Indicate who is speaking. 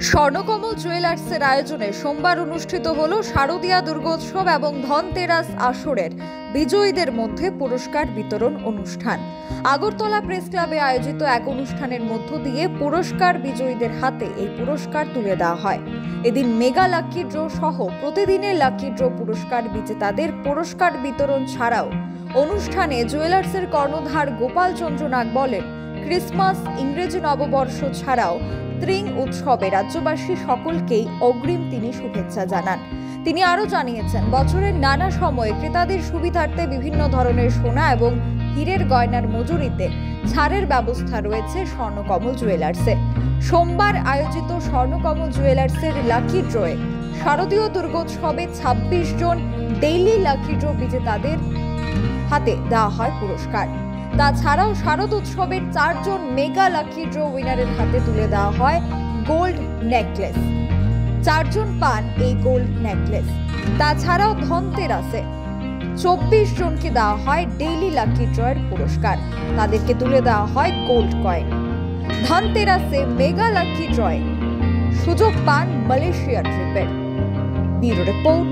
Speaker 1: স্বর্ণকমল জুয়েলার্সের আয়োজনে সোমবার অনুষ্ঠিত হল শারদীয়া দুর্গোৎসব এবং ধনতেরাস আসরের বিজয়ীদের মধ্যে পুরস্কার বিতরণ অনুষ্ঠান। আগরতলা প্রেস ক্লাবে আয়োজিত এক অনুষ্ঠানের মধ্য দিয়ে পুরস্কার বিজয়ীদের হাতে এই পুরস্কার তুলে দেওয়া হয়। এদিন মেগা লাকি ড্র সহ প্রতিদিনের লাকি ড্র পুরস্কার বিজেতাদের পুরস্কার বিতরণ ছাড়াও অনুষ্ঠানে জুয়েলার্সের কর্ণধার গোপাল চন্দ্র নাগ বলেন, ক্রিসমাস, ইংরেজি নববর্ষ ছাড়াও ত্রিং উৎসবে রাজ্যবাসী সকলকেই অগ্রিম তিনি শুভেচ্ছা জানান। তিনি আরও জানিয়েছেন, বছরের নানা সময়ে ক্রেতাদের সুবিধার্থে বিভিন্ন ধরনের সোনা এবং হীরের গয়নার মজুরিতে ছাড়ের ব্যবস্থা রয়েছে স্বর্ণকমল জুয়েলার্সে। সোমবার আয়োজিত স্বর্ণকমল জুয়েলার্সের লাকি ড্রয়ে শারদীয় দুর্গোৎসবে ২৬ জন ডেইলি লাকি ড্র বিজেতাদের হাতে দেওয়া হয় পুরস্কার। তাছাড়াও শারদ উৎসবের ৪ জন মেগা লাকি ড্র উইনারের হাতে তুলে দেওয়া হয় গোল্ড নেকলেস। ৪ জন পান এই গোল্ড নেকলেস। তাছাড়াও ধনতেরাসে ২৪ জনকে দেওয়া হয় ডেইলি লাকি ড্রয়ের পুরস্কার, তাদেরকে তুলে দেওয়া হয় গোল্ড কয়েন। ধনতেরাসে মেগা লাকি ড্রয়ে সুযোগ পান মালয়েশিয়া ট্রিপের। Bureau report.